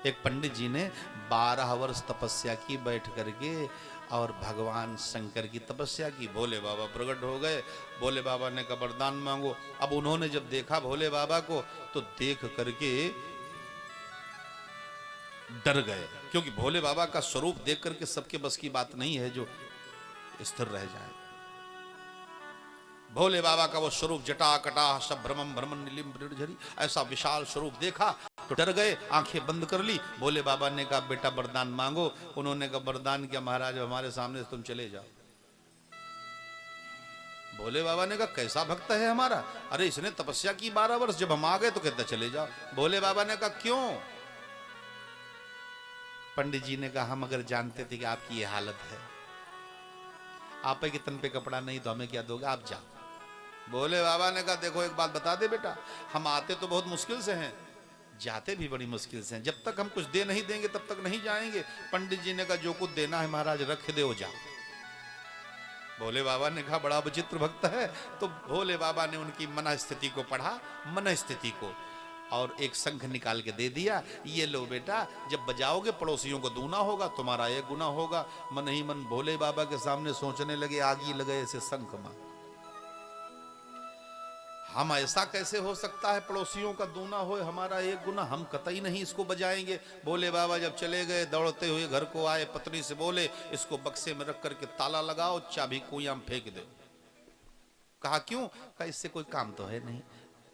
एक पंडित जी ने 12 वर्ष तपस्या की बैठ करके और भगवान शंकर की तपस्या की। भोले बाबा प्रकट हो गए। भोले बाबा ने कहा वरदान मांगो। अब उन्होंने जब देखा भोले बाबा को तो देख करके डर गए, क्योंकि भोले बाबा का स्वरूप देख करके सबके बस की बात नहीं है जो स्थिर रह जाए। भोले बाबा का वो स्वरूप जटा कटा सब भ्रमम भ्रमण नीलिम झरी, ऐसा विशाल स्वरूप देखा तो डर गए, आंखें बंद कर ली। भोले बाबा ने कहा बेटा वरदान मांगो। उन्होंने कहा वरदान क्या महाराज, हमारे सामने से तुम चले जाओ। भोले बाबा ने कहा कैसा भक्त है हमारा, अरे इसने तपस्या की 12 वर्ष, जब हम आ गए तो कहता चले जाओ। भोले बाबा ने कहा क्यों? पंडित जी ने कहा हम अगर जानते थे कि आपकी ये हालत है, आप के तन पे कपड़ा नहीं तो हमें क्या दोगे, आप जाओ। भोले बाबा ने कहा देखो एक बात बता दे बेटा, हम आते तो बहुत मुश्किल से हैं, जाते भी बड़ी मुश्किल से हैं, जब तक हम कुछ दे नहीं देंगे तब तक नहीं जाएंगे। पंडित जी ने कहा जो कुछ देना है महाराज रख दे, हो जाओ। भोले बाबा ने कहा बड़ा विचित्र भक्त है। तो भोले बाबा ने उनकी मन स्थिति को पढ़ा, मन स्थिति को, और एक शंख निकाल के दे दिया। ये लो बेटा, जब बजाओगे पड़ोसियों को दूना होगा, तुम्हारा एक गुना होगा। मन ही मन भोले बाबा के सामने सोचने लगे आगी लगे ऐसे शंख मां, हम ऐसा कैसे हो सकता है पड़ोसियों का दूना हो हमारा एक गुना, हम कतई नहीं इसको बजाएंगे। भोले बाबा जब चले गए दौड़ते हुए घर को आए, पत्नी से बोले इसको बक्से में रख करके ताला लगाओ, चाबी कुइयां में फेंक दो। कहा क्यों? कहा इससे कोई काम तो है नहीं।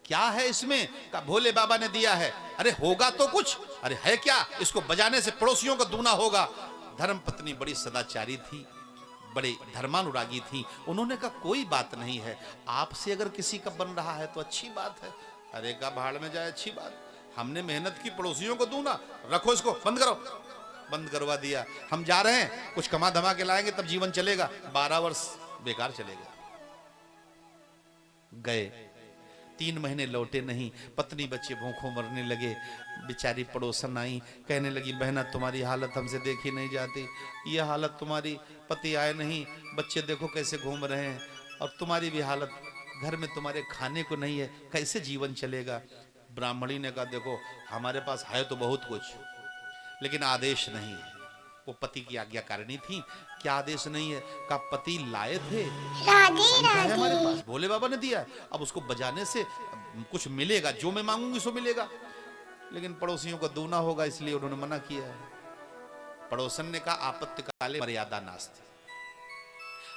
क्या है इसमें? कहा भोले बाबा ने दिया है। अरे होगा तो कुछ, अरे है क्या? इसको बजाने से पड़ोसियों का दूना होगा। धर्म पत्नी बड़ी सदाचारी थी, बड़े धर्मानुरागी थी। उन्होंने कहा कोई बात नहीं है, आपसे अगर किसी का बन रहा है तो अच्छी बात है। अरे का भाड़ में जाए अच्छी बात, हमने मेहनत की पड़ोसियों को दूना, रखो इसको बंद करो। बंद करवा दिया। हम जा रहे हैं, कुछ कमा धमा के लाएंगे तब जीवन चलेगा। 12 वर्ष बेकार चले गए। 3 महीने लौटे नहीं, पत्नी बच्चे भूखों मरने लगे। बेचारी पड़ोसन आई, कहने लगी बहना तुम्हारी हालत हमसे देखी नहीं जाती, ये हालत तुम्हारी, पति आए नहीं, बच्चे देखो कैसे घूम रहे हैं, और तुम्हारी भी हालत, घर में तुम्हारे खाने को नहीं है, कैसे जीवन चलेगा। ब्राह्मणी ने कहा देखो हमारे पास है तो बहुत कुछ, लेकिन आदेश नहीं है। वो पति की आज्ञाकारिणी थी। क्या आदेश नहीं है? का पति लाए थे, राधे हमारे पास, भोले बाबा ने दिया, अब उसको बजाने से कुछ मिलेगा, जो मैं मांगूंगी सो मिलेगा, लेकिन पड़ोसियों को दूना होगा, इसलिए उन्होंने मना किया है। पड़ोसन ने कहा आपत्ति काले मर्यादा नास्ति,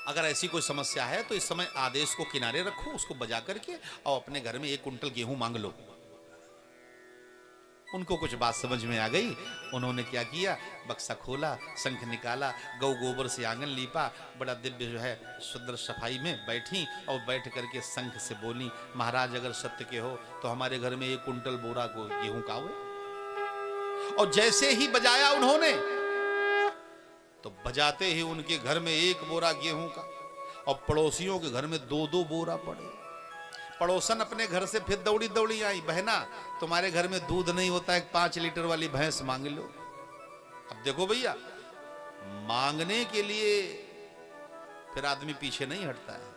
अगर ऐसी कोई समस्या है तो इस समय आदेश को किनारे रखो, उसको बजा करके और अपने घर में 1 कुंटल गेहूं मांग लो। उनको कुछ बात समझ में आ गई। उन्होंने क्या किया, बक्सा खोला, शंख निकाला, गौ गोबर से आंगन लीपा, बड़ा दिव्य जो है सुंदर सफाई में बैठी, और बैठ करके शंख से बोली महाराज अगर सत्य के हो तो हमारे घर में 1 कुंटल बोरा को गेहूं का हुए। और जैसे ही बजाया उन्होंने, तो बजाते ही उनके घर में 1 बोरा गेहूं का, और पड़ोसियों के घर में 2-2 बोरा पड़े। पड़ोसन अपने घर से फिर दौड़ी दौड़ी आई, बहना तुम्हारे घर में दूध नहीं होता है, 5 लीटर वाली भैंस मांग लो। अब देखो भैया, मांगने के लिए फिर आदमी पीछे नहीं हटता है।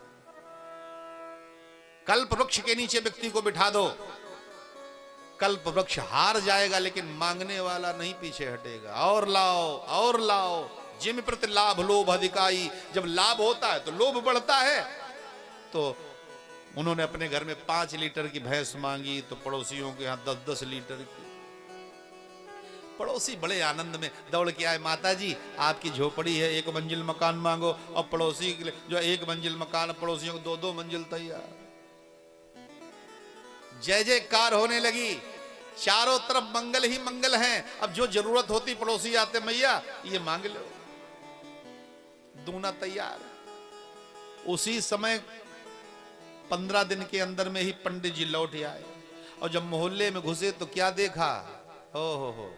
कल्प वृक्ष के नीचे व्यक्ति को बिठा दो, कल्प वृक्ष हार जाएगा, लेकिन मांगने वाला नहीं पीछे हटेगा। और लाओ और लाओ, जिम प्रति लाभ लोभ अधिकाई। जब लाभ होता है तो लोभ बढ़ता है। तो उन्होंने अपने घर में 5 लीटर की भैंस मांगी, तो पड़ोसियों के यहाँ 10-10 लीटर की। पड़ोसी बड़े आनंद में दौड़ के आए, माता जी आपकी झोपड़ी है, 1 मंजिल मकान मांगो। और पड़ोसी के लिए जो 1 मंजिल मकान, पड़ोसियों को 2-2 मंजिल तैयार। जय जयकार होने लगी, चारों तरफ मंगल ही मंगल हैं। अब जो जरूरत होती पड़ोसी आते, मैया ये मांग लो, दूना तैयार। उसी समय 15 दिन के अंदर में ही पंडित जी लौट आए, और जब मोहल्ले में घुसे तो क्या देखा, हो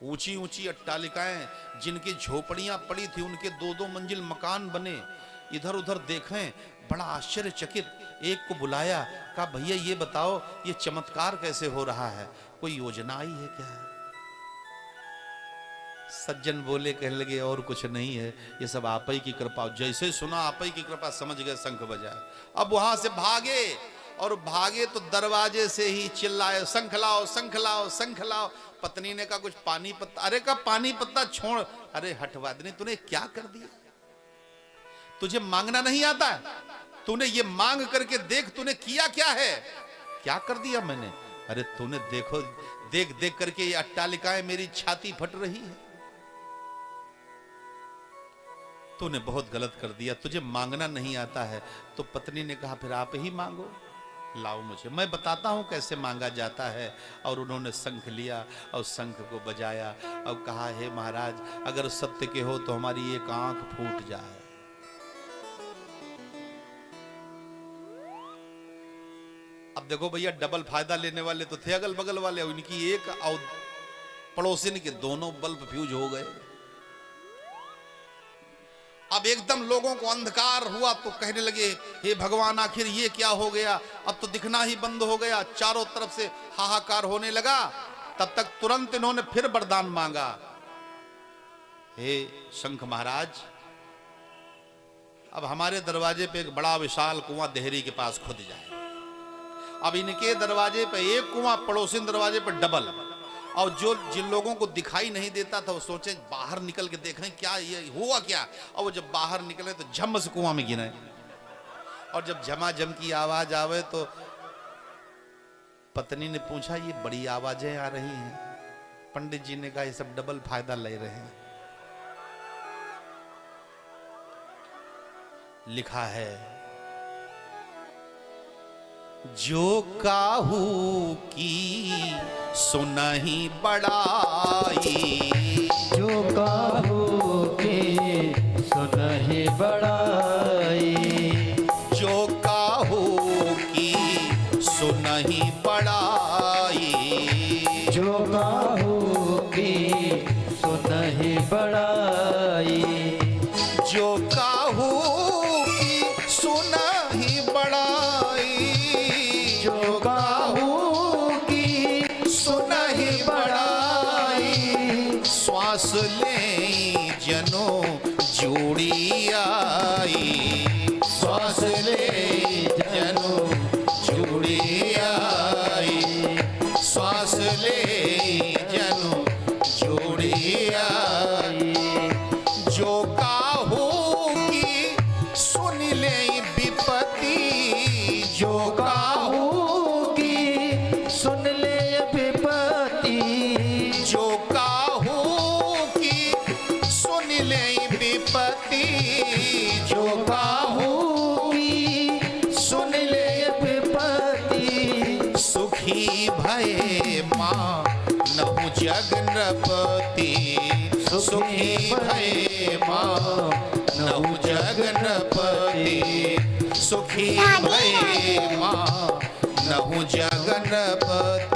ऊंची ऊंची अट्टालिकाएं, जिनकी झोपड़ियां पड़ी थी उनके 2-2 मंजिल मकान बने। इधर उधर देखें, बड़ा आश्चर्यचकित, एक को बुलाया, कहा भैया ये बताओ ये चमत्कार कैसे हो रहा है, कोई योजना आई है क्या? सज्जन बोले, कहने लगे और कुछ नहीं है, ये सब आप ही की कृपा। जैसे सुना आप ही की कृपा, समझ गए शंख बजाए। अब वहां से भागे और भागे तो दरवाजे से ही चिल्लाए, शंख लाओ शंख लाओ शंख लाओ। पत्नी ने कहा कुछ पानी पत्ता। अरे कहा पानी पत्ता छोड़। अरे हठवादनी तूने क्या कर दिया, तुझे मांगना नहीं आता है, तूने ये मांग करके देख तूने किया क्या है, क्या कर दिया मैंने। अरे तूने देखो देख देख करके ये अट्टालिकाएं मेरी छाती फट रही है, तूने बहुत गलत कर दिया, तुझे मांगना नहीं आता है। तो पत्नी ने कहा फिर आप ही मांगो, लाओ मुझे, मैं बताता हूं कैसे मांगा जाता है। और उन्होंने शंख लिया और शंख को बजाया और कहा हे महाराज अगर सत्य के हो तो हमारी एक आंख फूट जाए। अब देखो भैया डबल फायदा लेने वाले तो थे अगल बगल वाले, उनकी एक और पड़ोसिन के दोनों बल्ब फ्यूज हो गए। अब एकदम लोगों को अंधकार हुआ तो कहने लगे हे भगवान आखिर ये क्या हो गया, अब तो दिखना ही बंद हो गया, चारों तरफ से हाहाकार होने लगा। तब तक तुरंत इन्होंने फिर वरदान मांगा, हे शंख महाराज अब हमारे दरवाजे पे एक बड़ा विशाल कुआं देहरी के पास खुद जाए। अब इनके दरवाजे पे एक कुआं, पड़ोसी दरवाजे पे डबल। और जो जिन लोगों को दिखाई नहीं देता था वो सोचे बाहर निकल के देखें क्या ये हुआ क्या। और वो जब बाहर निकले तो झम से कुआं में गिरे। और जब झमाझम की आवाज आवे तो पत्नी ने पूछा ये बड़ी आवाजें आ रही हैं। पंडित जी ने कहा ये सब डबल फायदा ले रहे हैं। लिखा है जो काहू की सुनहि बड़ाई, जो काहू की सुनहि बड़ाई, जो काहू की सुनहि बड़ाई, जो काहू की सुनहि बड़ाई, जो काहू की सुनहि बड़ाई, जो काहू की सुनहि बड़ाई, श्वास ले जनो जोड़ी आई, श्वास ले जनो जोड़ी आई, श्वास ले जनो जोड़ी आई। जो काहू की सुन ले विपत्ति, जो काहू की सुन ले विपत्ति, जो काहू की सुन ले विपत्ति, जो काहू की सुन ले विपत्ति, सुखी भय मां नहु जग नृपति, सुखी भय मां नहु जग नृपति, सुखी भय मां नहु जग नृपति।